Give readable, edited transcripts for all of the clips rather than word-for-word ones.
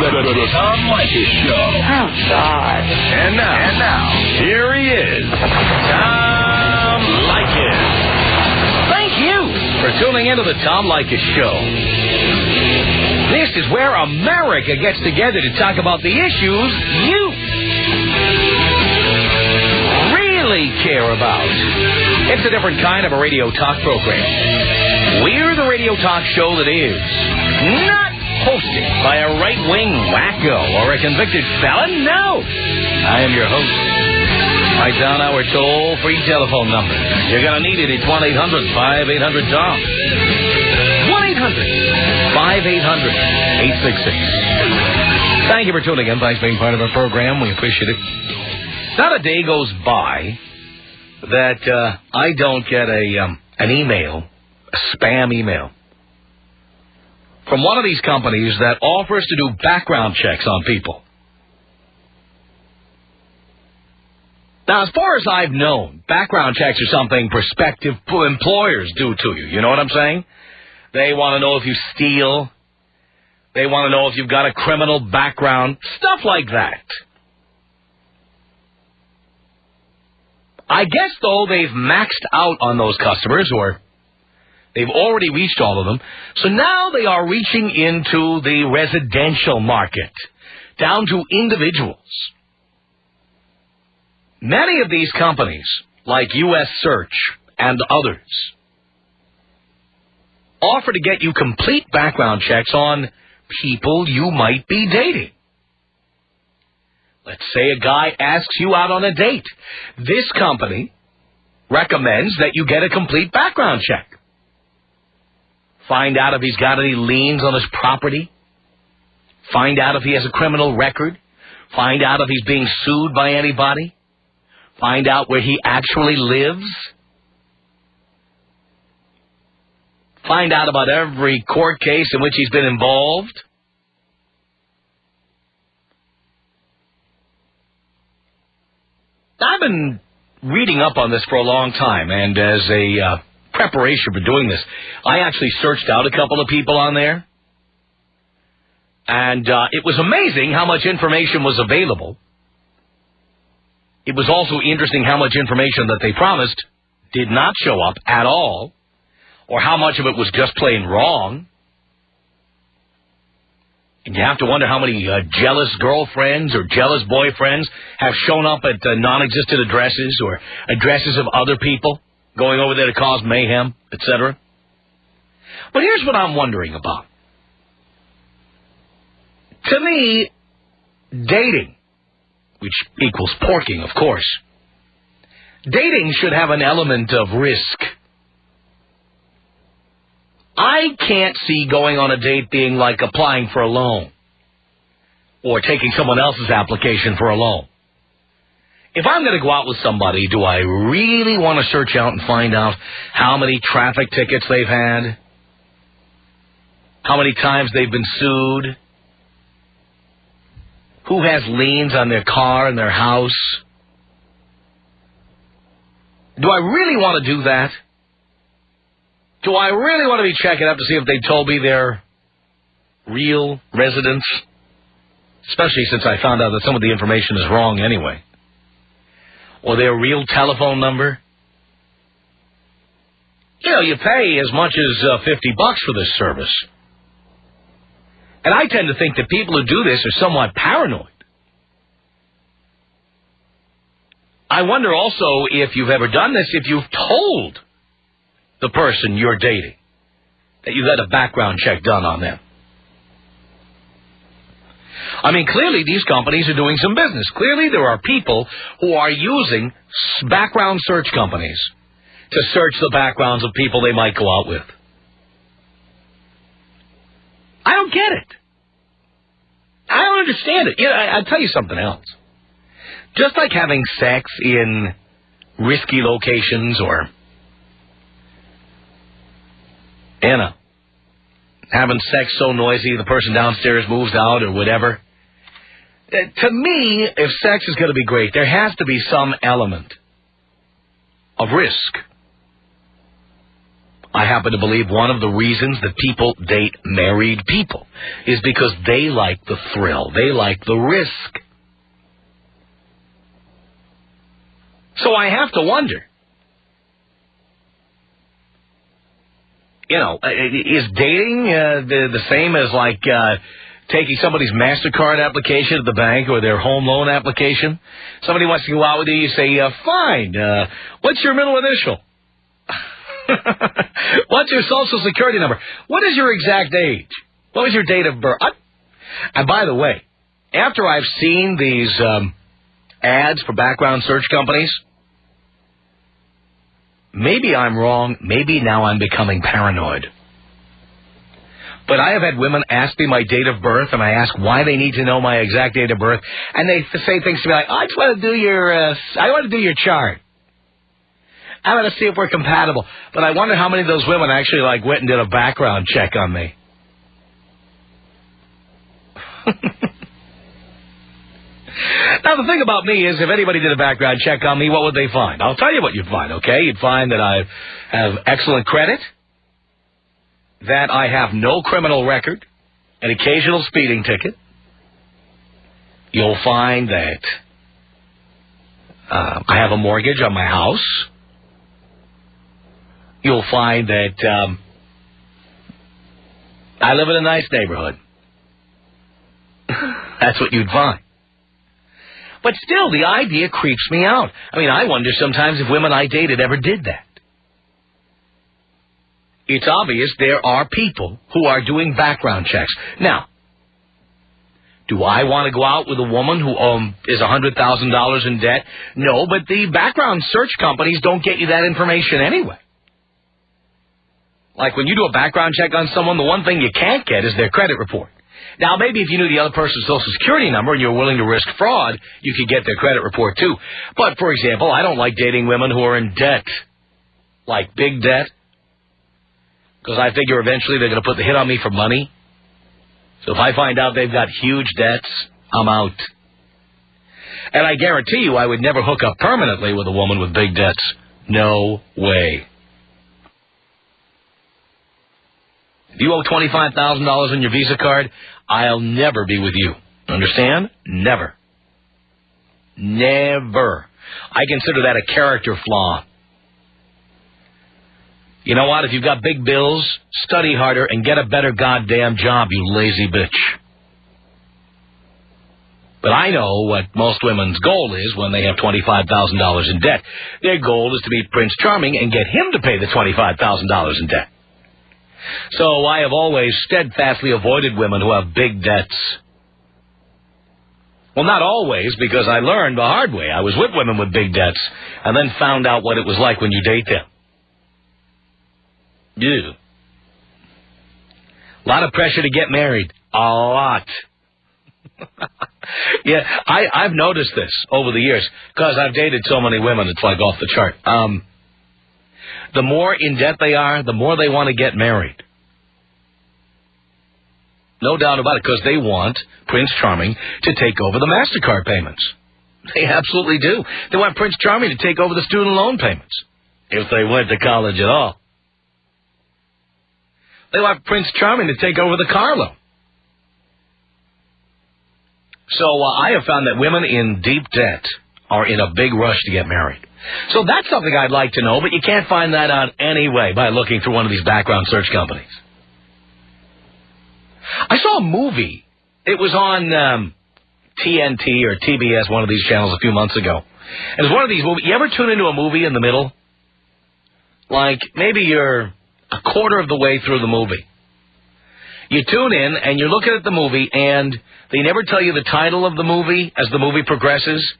The Tom Leykis Show. Oh, God. And now, here he is, Tom Leykis. Thank you for tuning into the Tom Leykis Show. This is where America gets together to talk about the issues you really care about. It's a different kind of a radio talk program. We're the radio talk show that is not hosted by a right-wing wacko or a convicted felon. No. I am your host. Write down our toll-free telephone number. You're going to need it. It's 1-800-5800-TOM. 1-800-5800-866. Thank you for tuning in. Thanks for being part of our program. We appreciate it. Not a day goes by that I don't get an email, a spam email, from one of these companies that offers to do background checks on people. Now, as far as I've known, background checks are something prospective employers do to you. You know what I'm saying? They want to know if you steal. They want to know if you've got a criminal background. Stuff like that. I guess, though, they've maxed out on those customers, or they've already reached all of them. So now they are reaching into the residential market, down to individuals. Many of these companies, like U.S. Search and others, offer to get you complete background checks on people you might be dating. Let's say a guy asks you out on a date. This company recommends that you get a complete background check. Find out if he's got any liens on his property. Find out if he has a criminal record. Find out if he's being sued by anybody. Find out where he actually lives. Find out about every court case in which he's been involved. I've been reading up on this for a long time, and as a preparation for doing this, I actually searched out a couple of people on there, and it was amazing how much information was available. It was also interesting how much information that they promised did not show up at all, or how much of it was just plain wrong. And you have to wonder how many jealous girlfriends or jealous boyfriends have shown up at non-existent addresses or addresses of other people, going over there to cause mayhem, etc. But here's what I'm wondering about. To me, dating, which equals porking, of course, dating should have an element of risk. I can't see going on a date being like applying for a loan or taking someone else's application for a loan. If I'm going to go out with somebody, do I really want to search out and find out how many traffic tickets they've had? How many times they've been sued? Who has liens on their car and their house? Do I really want to do that? Do I really want to be checking up to see if they told me their real residence? Especially since I found out that some of the information is wrong anyway. Or their real telephone number. You know, you pay as much as $50 for this service. And I tend to think that people who do this are somewhat paranoid. I wonder also if you've ever done this, if you've told the person you're dating that you got a background check done on them. I mean, clearly these companies are doing some business. Clearly there are people who are using background search companies to search the backgrounds of people they might go out with. I don't get it. I don't understand it. You know, I'll tell you something else. Just like having sex in risky locations or, you know, having sex so noisy the person downstairs moves out or whatever. To me, if sex is going to be great, there has to be some element of risk. I happen to believe one of the reasons that people date married people is because they like the thrill. They like the risk. So I have to wonder, is dating the same as like taking somebody's MasterCard application at the bank or their home loan application? Somebody wants to go out with you, you say, fine, what's your middle initial? What's your social security number? What is your exact age? What was your date of birth? And by the way, after I've seen these ads for background search companies, maybe I'm wrong. Maybe now I'm becoming paranoid. But I have had women ask me my date of birth, and I ask why they need to know my exact date of birth, and they say things to me like, I just want to do your chart. I want to see if we're compatible. But I wonder how many of those women actually went and did a background check on me. Now, the thing about me is, if anybody did a background check on me, what would they find? I'll tell you what you'd find, okay? You'd find that I have excellent credit, that I have no criminal record, an occasional speeding ticket. You'll find that I have a mortgage on my house. You'll find that I live in a nice neighborhood. That's what you'd find. But still, the idea creeps me out. I mean, I wonder sometimes if women I dated ever did that. It's obvious there are people who are doing background checks. Now, do I want to go out with a woman who is $100,000 in debt? No, but the background search companies don't get you that information anyway. Like when you do a background check on someone, the one thing you can't get is their credit report. Now, maybe if you knew the other person's Social Security number and you were willing to risk fraud, you could get their credit report too. But, for example, I don't like dating women who are in debt, like big debt, because I figure eventually they're going to put the hit on me for money. So if I find out they've got huge debts, I'm out. And I guarantee you I would never hook up permanently with a woman with big debts. No way. If you owe $25,000 on your Visa card, I'll never be with you. Understand? Never. Never. I consider that a character flaw. You know what? If you've got big bills, study harder and get a better goddamn job, you lazy bitch. But I know what most women's goal is when they have $25,000 in debt. Their goal is to meet Prince Charming and get him to pay the $25,000 in debt. So I have always steadfastly avoided women who have big debts. Well, not always, because I learned the hard way. I was with women with big debts and then found out what it was like when you date them. Ew. A lot of pressure to get married. A lot. Yeah, I've noticed this over the years because I've dated so many women, it's like off the chart. The more in debt they are, the more they want to get married. No doubt about it, because they want Prince Charming to take over the MasterCard payments. They absolutely do. They want Prince Charming to take over the student loan payments, if they went to college at all. They want Prince Charming to take over the car loan. So I have found that women in deep debt are in a big rush to get married. So that's something I'd like to know, but you can't find that out anyway by looking through one of these background search companies. I saw a movie. It was on TNT or TBS, one of these channels, a few months ago. And it was one of these movies. You ever tune into a movie in the middle? Like maybe you're a quarter of the way through the movie. You tune in and you're looking at the movie and they never tell you the title of the movie as the movie progresses.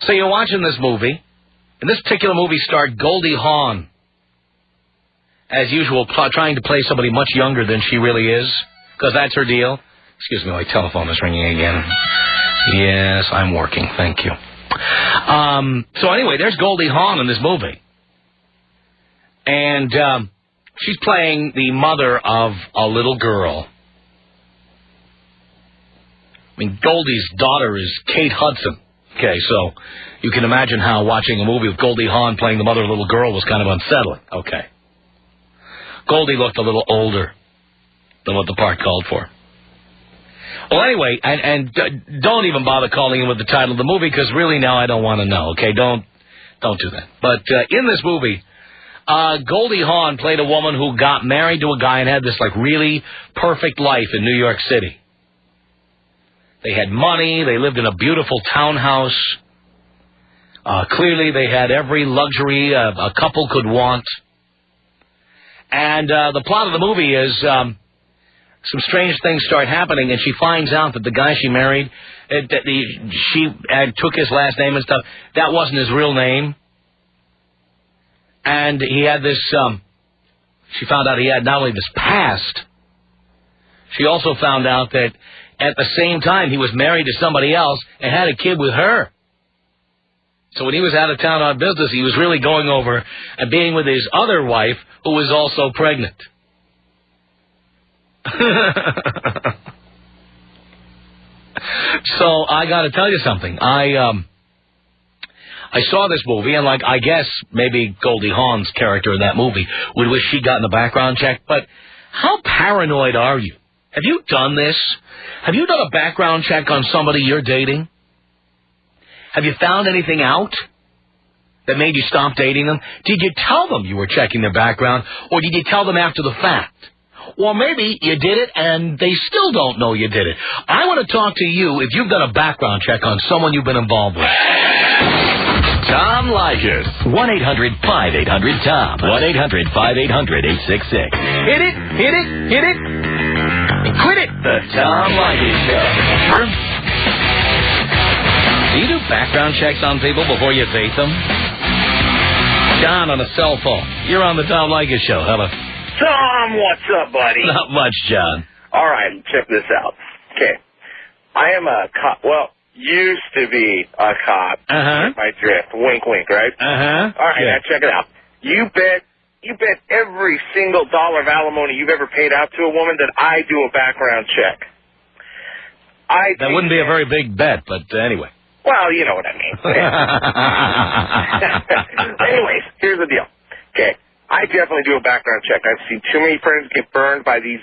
So you're watching this movie, and this particular movie starred Goldie Hawn, as usual, trying to play somebody much younger than she really is, because that's her deal. Excuse me, my telephone is ringing again. Yes, I'm working, thank you. So anyway, there's Goldie Hawn in this movie. And she's playing the mother of a little girl. I mean, Goldie's daughter is Kate Hudson. Okay, so you can imagine how watching a movie with Goldie Hawn playing the mother of a little girl was kind of unsettling. Okay. Goldie looked a little older than what the part called for. Well, anyway, and don't even bother calling in with the title of the movie, because really now I don't want to know, okay? Don't do that. But in this movie, Goldie Hawn played a woman who got married to a guy and had this, like, really perfect life in New York City. They had money. They lived in a beautiful townhouse. Clearly, they had every luxury a couple could want. And the plot of the movie is some strange things start happening, and she finds out that the guy she married, she took his last name and stuff. That wasn't his real name. And he had this, she found out he had not only this past, she also found out that at the same time he was married to somebody else and had a kid with her. So when he was out of town on business, he was really going over and being with his other wife, who was also pregnant. So I got to tell you something. I saw this movie, and, like, I guess maybe Goldie Hawn's character in that movie would wish she'd gotten a background check, but how paranoid are you? Have you done this? Have you done a background check on somebody you're dating? Have you found anything out that made you stop dating them? Did you tell them you were checking their background, or did you tell them after the fact? Or maybe you did it and they still don't know you did it. I want to talk to you if you've done a background check on someone you've been involved with. Tom Leykis. 1-800-5800-TOM. 1-800-5800-866. Hit it, hit it, hit it. Quit it. The Tom Leykis Show. Do you do background checks on people before you date them? John on a cell phone. You're on the Tom Leykis Show. Hello. Tom, what's up, buddy? Not much, John. All right, check this out. Okay. I am a cop. Well, used to be a cop. Uh-huh. My drift. Wink, wink, right? Uh-huh. All right, now check it out. You bet every single dollar of alimony you've ever paid out to a woman that I do a background check. That wouldn't be a very big bet, but anyway. Well, you know what I mean. Anyways, here's the deal. Okay. I definitely do a background check. I've seen too many friends get burned by these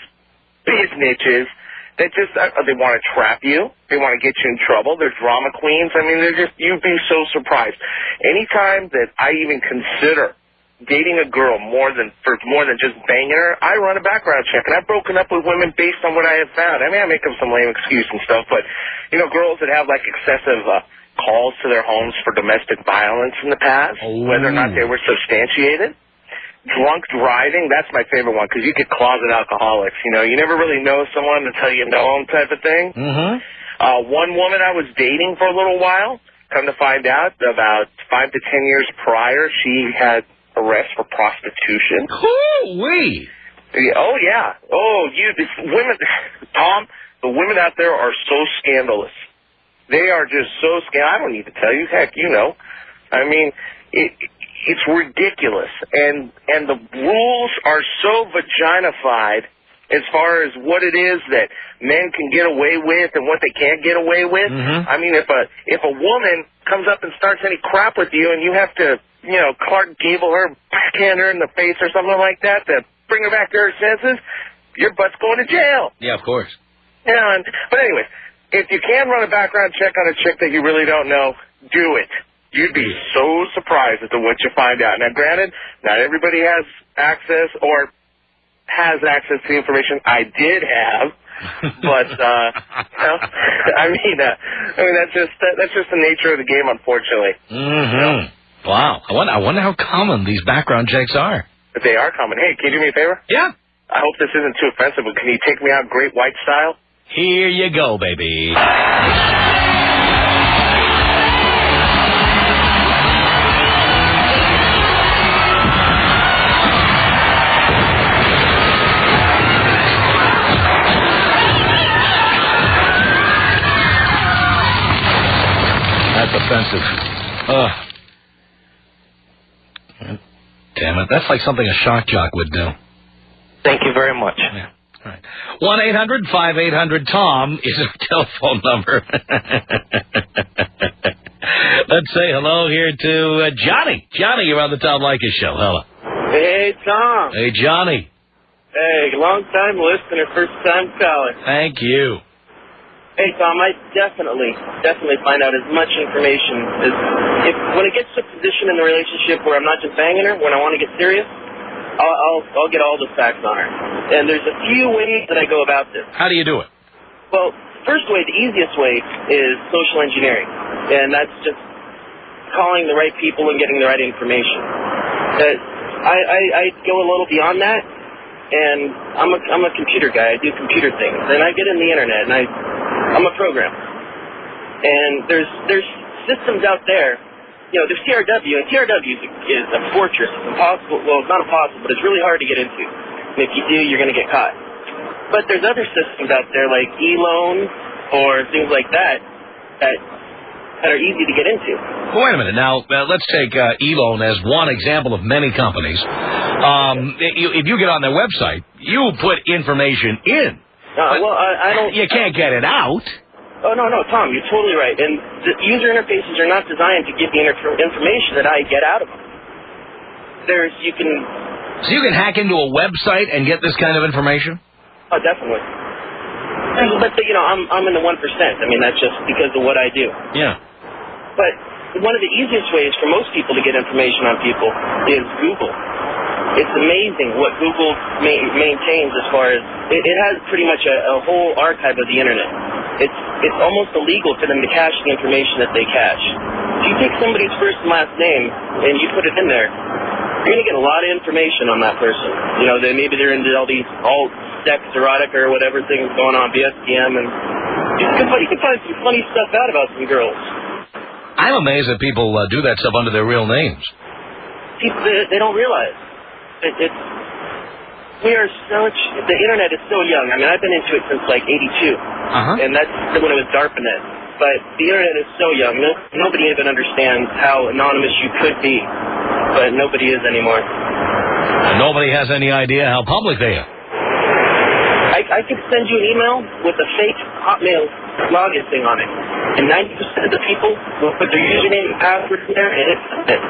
bitches that just, they want to trap you. They want to get you in trouble. They're drama queens. I mean, you'd be so surprised. Anytime that I even consider dating a girl more than just banging her, I run a background check. And I've broken up with women based on what I have found. I mean, I make up some lame excuse and stuff, but, you know, girls that have, like, excessive calls to their homes for domestic violence in the past, whether or not they were substantiated. Drunk driving, that's my favorite one, because you get closet alcoholics. You know, you never really know someone until you know them type of thing. Mm-hmm. One woman I was dating for a little while, come to find out, about 5 to 10 years prior, she had arrest for prostitution. Hoo-wee! Oh, yeah. Oh, women, Tom, the women out there are so scandalous. They are just so scandalous. I don't need to tell you. Heck, you know. I mean, it's ridiculous, and the rules are so vaginified as far as what it is that men can get away with and what they can't get away with. Mm-hmm. I mean, if a woman comes up and starts any crap with you, and you have to, you know, Clark Gable her, backhand her in the face or something like that to bring her back to her senses, your butt's going to jail. Yeah, of course. Yeah, but anyway, if you can run a background check on a chick that you really don't know, do it. You'd be so surprised at what you find out. Now, granted, not everybody has access to the information I did have, but you know, I mean that's just the nature of the game, unfortunately. Mm-hmm. You know? Wow. I wonder how common these background checks are. But they are common. Hey, can you do me a favor? Yeah. I hope this isn't too offensive, but can you take me out Great White style? Here you go, baby. That's offensive. Damn it. That's like something a shock jock would do. Thank you very much. Yeah. All right. 1-800-5800-TOM is our telephone number. Let's say hello here to Johnny. Johnny, you're on the Tom Leykis Show. Hello. Hey, Tom. Hey, Johnny. Hey, long-time listener, first-time caller. Thank you. Hey, Tom, I definitely find out as much information as... when it gets to a position in the relationship where I'm not just banging her, when I want to get serious, I'll get all the facts on her. And there's a few ways that I go about this. How do you do it? Well, first way, the easiest way is social engineering. And that's just calling the right people and getting the right information. I go a little beyond that, and I'm a computer guy. I do computer things, and I get in the internet, and I'm a programmer. And there's systems out there. You know, there's TRW, and TRW is a fortress. It's impossible. Well, it's not impossible, but it's really hard to get into. And if you do, you're going to get caught. But there's other systems out there like e-loan or things like that are easy to get into. Well, wait a minute. Now, let's take e-loan as one example of many companies. If you get on their website, you put information in. Well, I don't... You can't get it out. Oh, no, Tom, you're totally right. And the user interfaces are not designed to give the information that I get out of them. So you can hack into a website and get this kind of information? Oh, definitely. But, you know, I'm in the 1%. I mean, that's just because of what I do. Yeah. But one of the easiest ways for most people to get information on people is Google. It's amazing what Google maintains as far as... It has pretty much a whole archive of the Internet. It's almost illegal for them to cache the information that they cache. If you take somebody's first and last name and you put it in there, you're going to get a lot of information on that person. You know, maybe they're into all these alt-sex, erotica, or whatever things going on, BSDM, and you can find some funny stuff out about some girls. I'm amazed that people do that stuff under their real names. People, they don't realize. The Internet is so young. I mean, I've been into it since like 82, and that's when it was DARPANET. But the Internet is so young. Nobody even understands how anonymous you could be, but nobody is anymore. Nobody has any idea how public they are. I could send you an email with a fake Hotmail login thing on it, and 90% of the people will put their username and password in there, and it's it.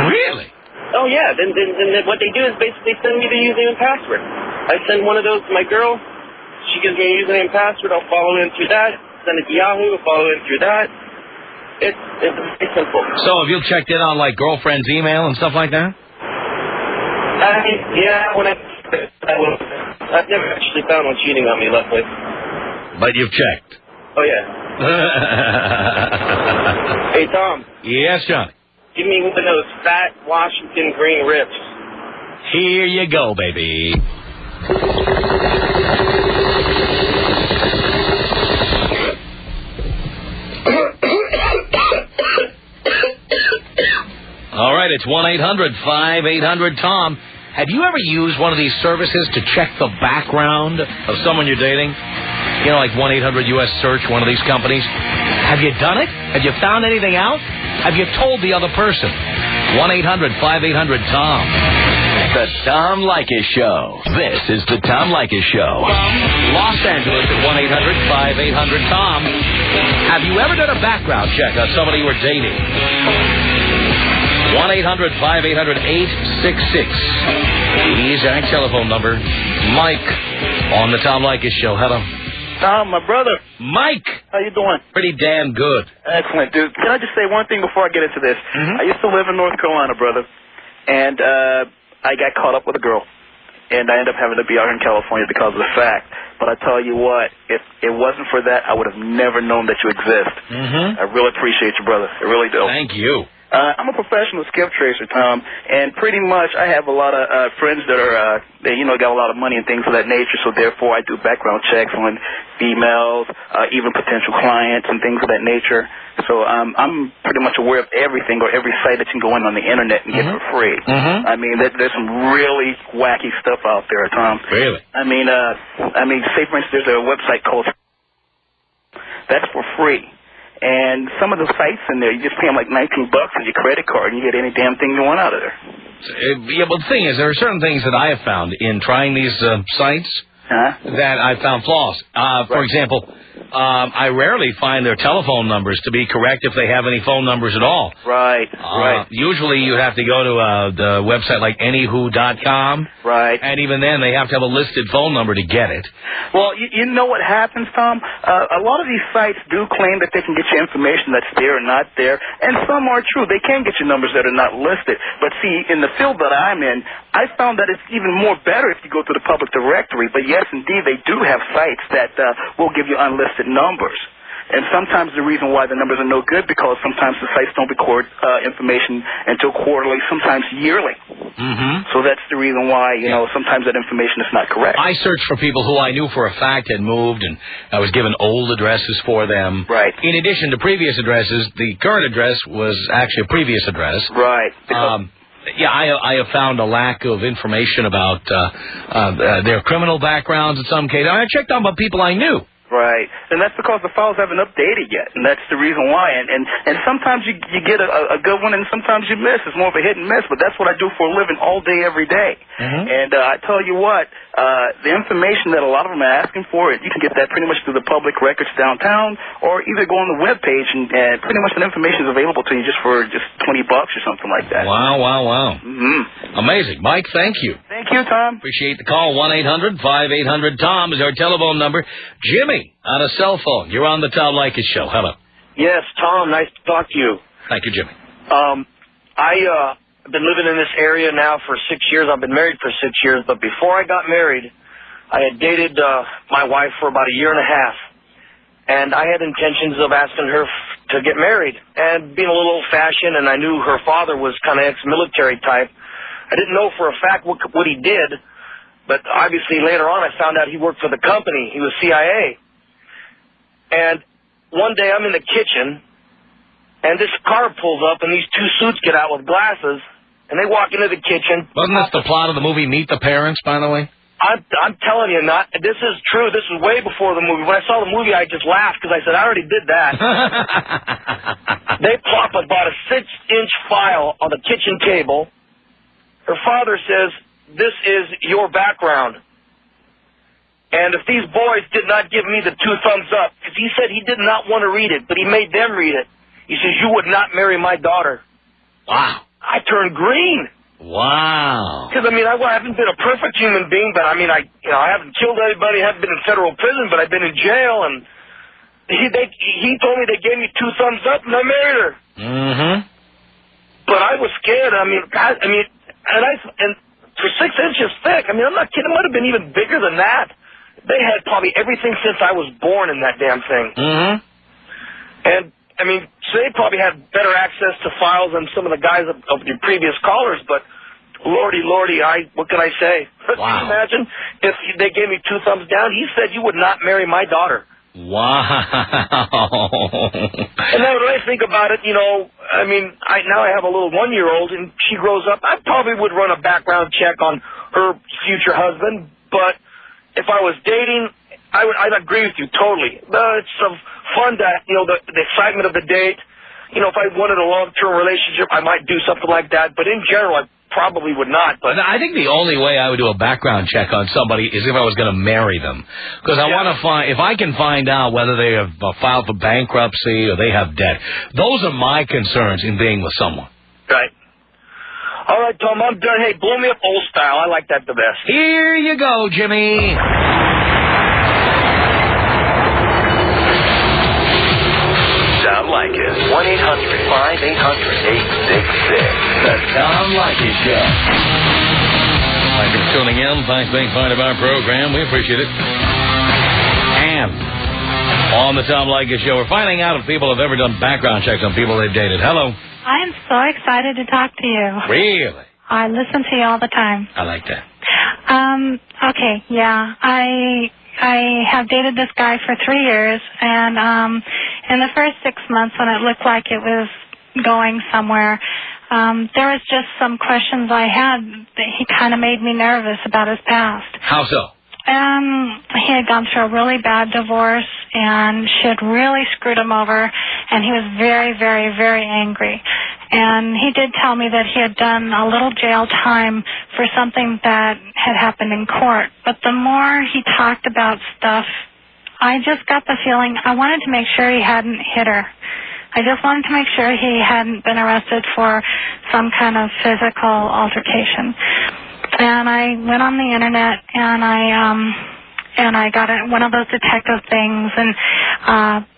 Really? Oh, yeah. Then what they do is basically send me the username and password. I send one of those to my girl. She gives me a username and password. I'll follow in through that. Send it to Yahoo. I'll follow in through that. It's very simple. So have you checked in on, like, girlfriend's email and stuff like that? Yeah, I've never actually found one cheating on me, luckily. But you've checked? Oh, yeah. Hey, Tom. Yes, Johnny. Give me one of those fat Washington green rips. Here you go, baby. All right, it's 1-800-5800-TOM. Have you ever used one of these services to check the background of someone you're dating? You know, like 1-800-US Search, one of these companies. Have you done it? Have you found anything out? Have you told the other person? 1-800-5800-TOM. The Tom Leykis Show. This is the Tom Leykis Show. Los Angeles at 1-800-5800-TOM. Have you ever done a background check on somebody you were dating? 1-800-5800-866. He's our telephone number. Mike on the Tom Leykis Show. Hello. Tom, my brother. Mike. How you doing? Pretty damn good. Excellent, dude. Can I just say one thing before I get into this? I used to live in North Carolina, brother, and I got caught up with a girl, and I ended up having to be out here in California because of the fact. But I tell you what, if it wasn't for that, I would have never known that you exist. I really appreciate you, brother. I really do. Thank you. I'm a professional skip tracer, Tom, and pretty much I have a lot of friends that are, got a lot of money and things of that nature, so therefore I do background checks on females, even potential clients and things of that nature. So I'm pretty much aware of everything or every site that you can go on the Internet and get for free. I mean, there's some really wacky stuff out there, Tom. Really? I mean, say, for instance, there's a website called... That's for free. And some of the sites in there, you just pay them like $19 on your credit card, and you get any damn thing you want out of there. Yeah, but the thing is, there are certain things that I have found in trying these sites that I found flaws. For example, I rarely find their telephone numbers to be correct if they have any phone numbers at all. Right. Usually you have to go to the website like anywho.com. Right. And even then, they have to have a listed phone number to get it. Well, you know what happens, Tom? A lot of these sites do claim that they can get you information that's there and not there, and some are true. They can get you numbers that are not listed. But see, in the field that I'm in, I found that it's even more better if you go to the public directory. But yes, indeed, they do have sites that will give you unlisted numbers. And sometimes the reason why the numbers are no good because sometimes the sites don't record information until quarterly, sometimes yearly. Mm-hmm. So that's the reason why, you know, sometimes that information is not correct. I searched for people who I knew for a fact had moved, and I was given old addresses for them. Right. In addition to previous addresses, the current address was actually a previous address. Right. Yeah, I have found a lack of information about their criminal backgrounds in some cases. I checked on people I knew. Right, and that's because the files haven't updated yet, and that's the reason why. And sometimes you get a good one, and sometimes you miss. It's more of a hit and miss, but that's what I do for a living all day, every day. Mm-hmm. And I tell you what, the information that a lot of them are asking for, you can get that pretty much through the public records downtown, or either go on the web page, and pretty much the information is available to you just for $20 or something like that. Wow. Mm-hmm. Amazing. Mike, thank you. Thank you, Tom. Appreciate the call. 1-800-5800-TOM is our telephone number. Jimmy, on a cell phone. You're on the Tom Leykis Show. Hello. Yes, Tom, nice to talk to you. Thank you, Jimmy. I've been living in this area now for 6 years. I've been married for 6 years, but before I got married, I had dated my wife for about a year and a half, and I had intentions of asking her to get married. And being a little old-fashioned, and I knew her father was kind of ex-military type, I didn't know for a fact what he did, but obviously later on I found out he worked for the company. He was CIA. And one day I'm in the kitchen, and this car pulls up, and these two suits get out with glasses, and they walk into the kitchen. Wasn't this the plot of the movie Meet the Parents, by the way? I'm telling you, this is true. This is way before the movie. When I saw the movie, I just laughed because I said, I already did that. They plop about a 6-inch file on the kitchen table. Her father says, this is your background. And if these boys did not give me the 2 thumbs up, because he said he did not want to read it, but he made them read it. He says, you would not marry my daughter. Wow. I turned green. Wow. Because, I mean, I haven't been a perfect human being, but, I mean, I haven't killed anybody, I haven't been in federal prison, but I've been in jail, and he told me they gave me 2 thumbs up, and I married her. Mm-hmm. But I was scared. I mean, God, and for 6 inches thick, I mean, I'm not kidding, it might have been even bigger than that. They had probably everything since I was born in that damn thing. Mm-hmm. And, I mean, so they probably had better access to files than some of the guys of the previous callers, but lordy, what can I say? Wow. Can you imagine if they gave me 2 thumbs down? He said you would not marry my daughter. Wow. And then when I think about it, you know, I mean, now I have a little 1-year-old, and she grows up. I probably would run a background check on her future husband, but if I was dating, I'd agree with you totally. It's fun that, you know, the excitement of the date. You know, if I wanted a long-term relationship, I might do something like that. But in general, I probably would not. But I think the only way I would do a background check on somebody is if I was going to marry them. Because I want to find, if I can find out whether they have filed for bankruptcy or they have debt, those are my concerns in being with someone. Right. All right, Tom, I'm done. Hey, blow me up old style. I like that the best. Here you go, Jimmy. Tom Leykis. 1-800-5800-866. The Tom Leykis Show. Thank you for tuning in. Thanks for being part of our program. We appreciate it. And on the Tom Leykis Show, we're finding out if people have ever done background checks on people they've dated. Hello. I am so excited to talk to you. Really? I listen to you all the time. I like that. Okay, yeah. I have dated this guy for 3 years, and in the first 6 months when it looked like it was going somewhere, there was just some questions I had that he kind of made me nervous about his past. How so? He had gone through a really bad divorce, and she had really screwed him over, and he was very, very, very angry. And he did tell me that he had done a little jail time for something that had happened in court. But the more he talked about stuff I just got the feeling I wanted to make sure he hadn't hit her. I just wanted to make sure he hadn't been arrested for some kind of physical altercation. And I went on the internet and I got one of those detective things and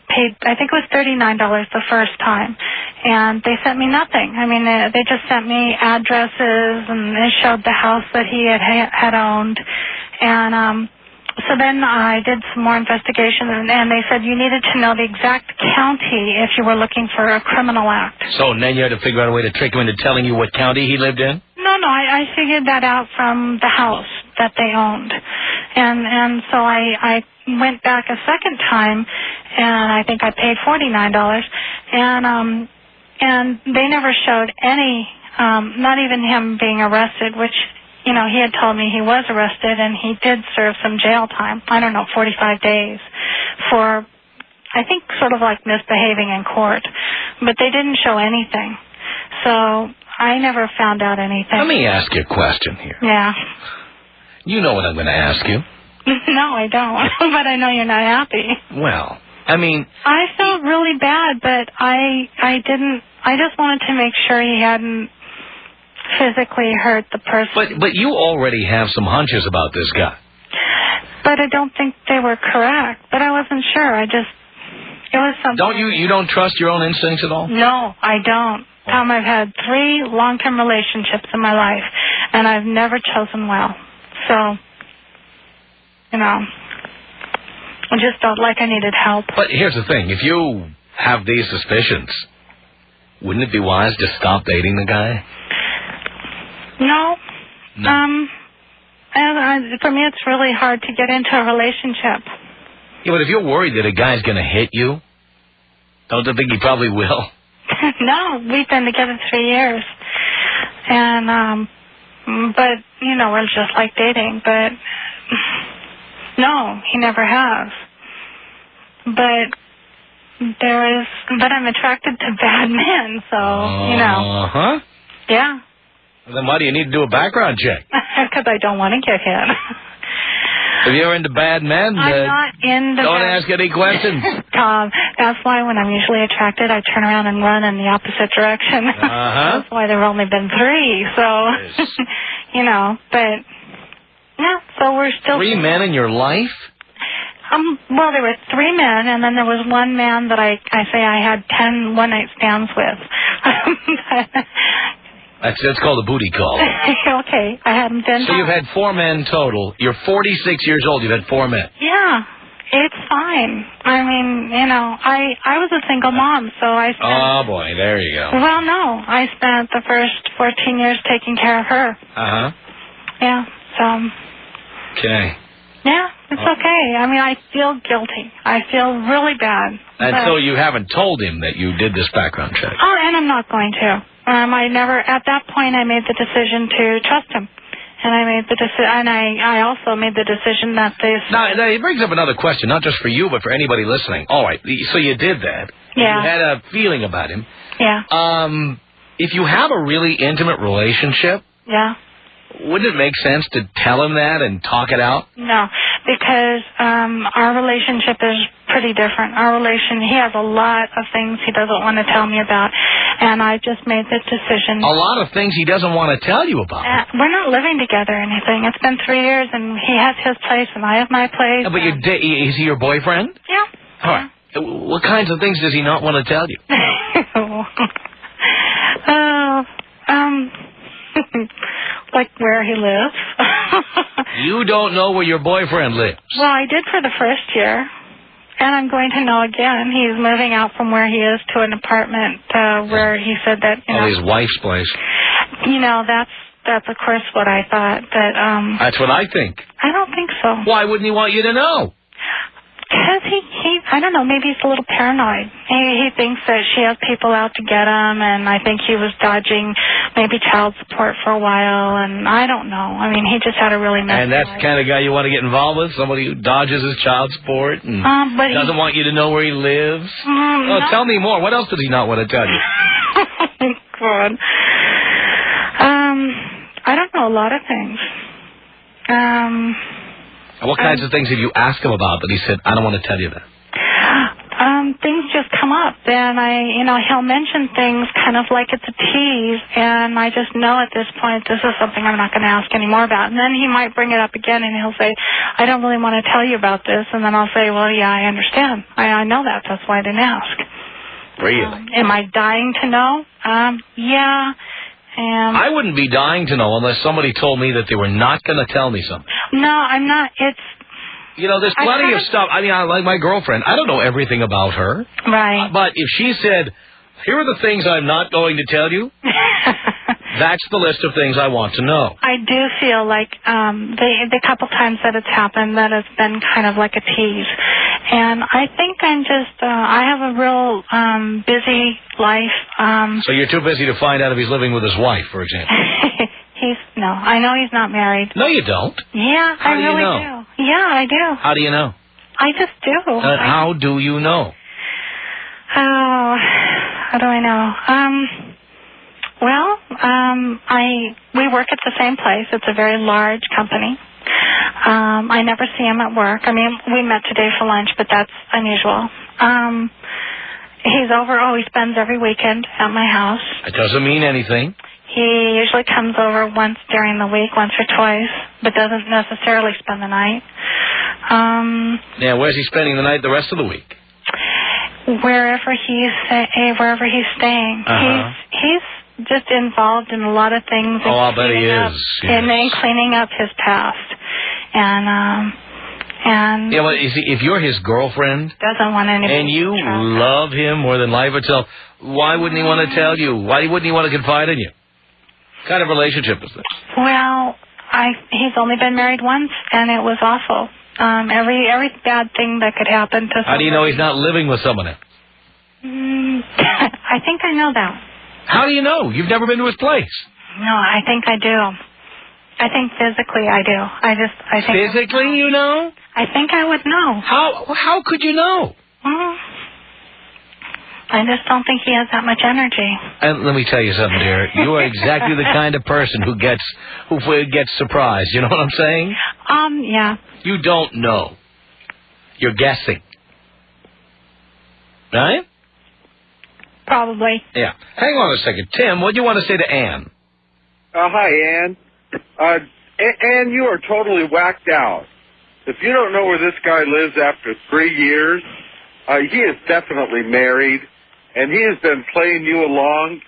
paid, I think it was $39 the first time. And they sent me nothing. I mean, they just sent me addresses and it showed the house that he had owned. And so then I did some more investigation, and they said you needed to know the exact county if you were looking for a criminal act. So then you had to figure out a way to trick him into telling you what county he lived in? No, I figured that out from the house that they owned. And so I went back a second time, and I think I paid $49, and they never showed any, not even him being arrested, which, you know, he had told me he was arrested, and he did serve some jail time, 45 days, for, I think, sort of like misbehaving in court. But they didn't show anything. So I never found out anything. Let me ask you a question here. Yeah. You know what I'm going to ask you. No, I don't. But I know you're not happy. Well, I mean, I felt really bad, but I didn't. I just wanted to make sure he hadn't physically hurt the person. But you already have some hunches about this guy. But I don't think they were correct. But I wasn't sure. It was something. You don't trust your own instincts at all? No, I don't. Tom, I've had 3 long-term relationships in my life, and I've never chosen well. So, you know, I just felt like I needed help. But here's the thing. If you have these suspicions, wouldn't it be wise to stop dating the guy? No. For me, it's really hard to get into a relationship. Yeah, but if you're worried that a guy's going to hit you, don't you think he probably will? No, we've been together 3 years. And, but, you know, we're just like dating. But, no, he never has. But I'm attracted to bad men, so, you know. Uh-huh. Yeah. Then why do you need to do a background check? Because I don't want to get hit. If you're into bad men, I'm not into don't ask any questions. Tom, that's why when I'm usually attracted, I turn around and run in the opposite direction. Uh-huh. That's why there have only been 3, so, yes. You know, but, yeah, so we're still... 3 men in your life? Well, there were 3 men, and then there was 1 man that I had 10 one-night stands with. That's called a booty call. Okay, I hadn't been. So you've had 4 men total. You're 46 years old. You've had 4 men. Yeah, it's fine. I mean, you know, I was a single mom, so I spent... Oh, boy, there you go. Well, no, I spent the first 14 years taking care of her. Uh-huh. Yeah, so... Okay. Yeah, it's okay. I mean, I feel guilty. I feel really bad. And so you haven't told him that you did this background check? Oh, and I'm not going to. I never, at that point, I made the decision to trust him. And I made the decision, and I also made the decision that this... Now, it brings up another question, not just for you, but for anybody listening. All right, so you did that. Yeah. You had a feeling about him. Yeah. If you have a really intimate relationship... Yeah. Wouldn't it make sense to tell him that and talk it out? No, because our relationship is pretty different. He has a lot of things he doesn't want to tell me about, and I just made the decision. A lot of things he doesn't want to tell you about. We're not living together or anything. It's been 3 years, and he has his place, and I have my place. But is he your boyfriend? Yeah. All right. What kinds of things does he not want to tell you? Like where he lives. You don't know where your boyfriend lives? Well, I did for the first year, and I'm going to know again. He's moving out from where he is to an apartment where he said that, you know... his wife's place. You know, that's of course what I thought, but... That's what I think. I don't think so. Why wouldn't he want you to know? Because he, I don't know, maybe he's a little paranoid. He thinks that she has people out to get him, and I think he was dodging maybe child support for a while, and I don't know. I mean, he just had a really messy And that's life. the kind of guy you want to get involved with? Somebody who dodges his child support and but doesn't want you to know where he lives? No. Tell me more. What else does he not want to tell you? Oh, God. I don't know, a lot of things. And what kinds of things did you ask him about that he said, I don't want to tell you that? Things just come up, and he'll mention things kind of like it's a tease, and I just know at this point this is something I'm not going to ask anymore about. And then he might bring it up again, and he'll say, I don't really want to tell you about this. And then I'll say, well, yeah, I understand. I know that. That's why I didn't ask. Really? Am I dying to know? Yeah. I wouldn't be dying to know unless somebody told me that they were not going to tell me something. No, I'm not. There's plenty of stuff. I mean, I like my girlfriend. I don't know everything about her. Right. But if she said, here are the things I'm not going to tell you, that's the list of things I want to know. I do feel like the couple times that it's happened that it's been kind of like a tease. And I think I'm just, I have a real busy life. So you're too busy to find out if he's living with his wife, for example. No, I know he's not married. No, you don't. Yeah, How do you really know? do. Yeah, I do. How do you know? I just do. How do you know? Oh, how do I know? We work at the same place. It's a very large company. I never see him at work. I mean, we met today for lunch, but that's unusual. He spends every weekend at my house. It doesn't mean anything. He usually comes over once during the week, once or twice, but doesn't necessarily spend the night. Where's he spending the night the rest of the week? Wherever he's staying. Uh-huh. He's just involved in a lot of things. Oh, I'll bet he is. And then cleaning up his past. And well, you see, if you're his girlfriend, doesn't want anybody and you love him more than life itself, why wouldn't he want to tell you? Why wouldn't he want to confide in you? What kind of relationship is this? Well, he's only been married once, and it was awful. Every bad thing that could happen to somebody. How do you know he's not living with someone else? I think I know that. How do you know? You've never been to his place. No, I think I do. I think physically I do. I think physically you know? I think I would know. How could you know? I just don't think he has that much energy. And let me tell you something, dear. You are exactly the kind of person who gets surprised. You know what I'm saying? Yeah. You don't know. You're guessing. Right? Probably. Yeah. Hang on a second. Tim, what do you want to say to Ann? Hi, Ann. Ann, you are totally whacked out. If you don't know where this guy lives after 3 years, he is definitely married, and he has been playing you along,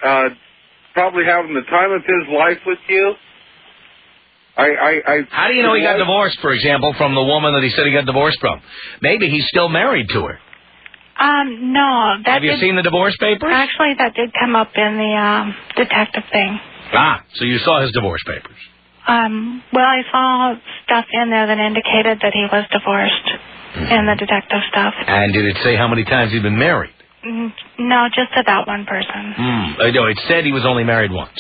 probably having the time of his life with you. How do you know he got divorced, for example, from the woman that he said he got divorced from? Maybe he's still married to her. No. Have you seen the divorce papers? Actually, that did come up in the detective thing. So you saw his divorce papers. Well, I saw stuff in there that indicated that he was divorced in the detective stuff. And did it say how many times he'd been married? No, just to that one person. No, it said he was only married once.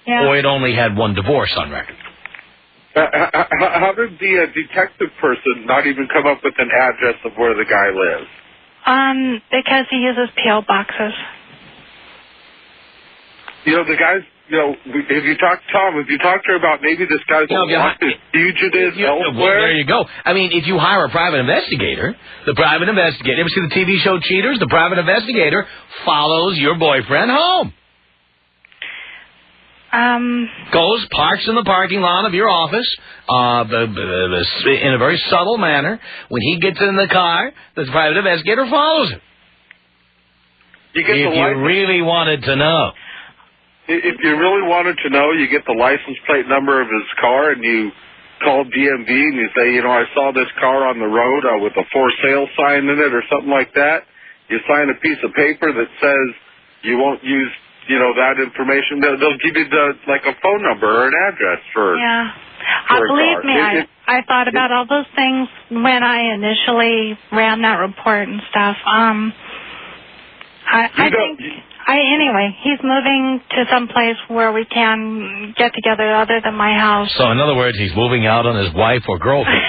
Yeah. Or it only had one divorce on record. How did the detective person not even come up with an address of where the guy lives? Because he uses P.O. boxes. The guys, have you talked to her about maybe this guy's fugitive elsewhere? Well, there you go. I mean, if you hire a private investigator, ever see the TV show Cheaters? The private investigator follows your boyfriend home. Goes, parks in the parking lot of your office in a very subtle manner. When he gets in the car, the private investigator follows him. If you really wanted to know. If you really wanted to know, you get the license plate number of his car and you call DMV and you say, I saw this car on the road with a for sale sign in it or something like that. You sign a piece of paper that says you won't use that information. They'll give you a phone number or an address for. Yeah. Believe me, I thought about all those things when I initially ran that report and stuff. Anyway, he's moving to some place where we can get together other than my house. So, in other words, he's moving out on his wife or girlfriend.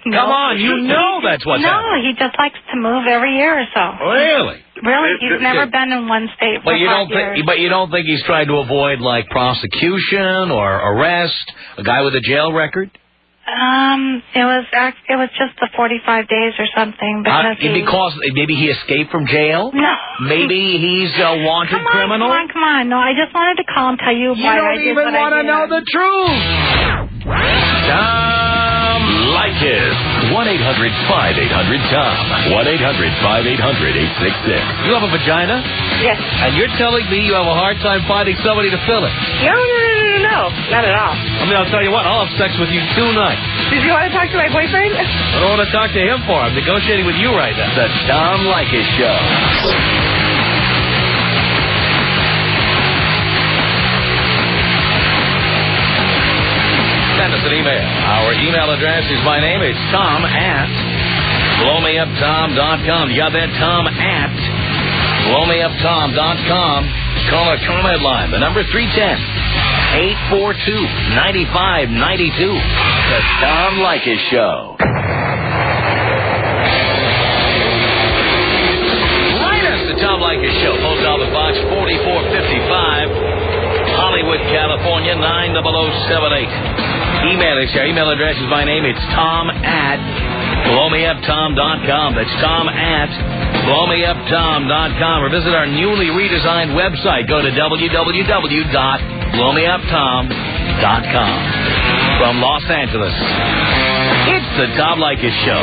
No. Come on, that's what's happening. No, he just likes to move every year or so. Really? Really? He's never been in one state for 5 years. But you don't think he's trying to avoid, prosecution or arrest, a guy with a jail record? It was just the 45 days or something because maybe he escaped from jail. No. Maybe he's a wanted criminal. Come on. No, I just wanted to call and tell you why I did what I did. You don't even want to know the truth. Tom Leykis. 1-800-5800-TOM. 1-800-5800-866. You have a vagina? Yes. And you're telling me you have a hard time finding somebody to fill it? No, not at all. I mean, I'll tell you what, I'll have sex with you tonight. Did you want to talk to my boyfriend? I don't want to talk to him for. I'm negotiating with you right now. The Tom Leykis Show. Send us an email. Our email address is my name. It's Tom at blowmeuptom.com. You got that? Tom at blowmeuptom.com. Call our comment line. The number 310-842-9592. The Tom Leykis Show. Write us, The Tom Leykis Show. Post Office Box 4455, Hollywood, California, 90078. Email us. Our email address is my name. It's Tom at blowmeuptom.com. That's Tom at blowmeuptom.com. Or visit our newly redesigned website. Go to www.blowmeuptom.com. From Los Angeles, it's the Tom Leykis Show.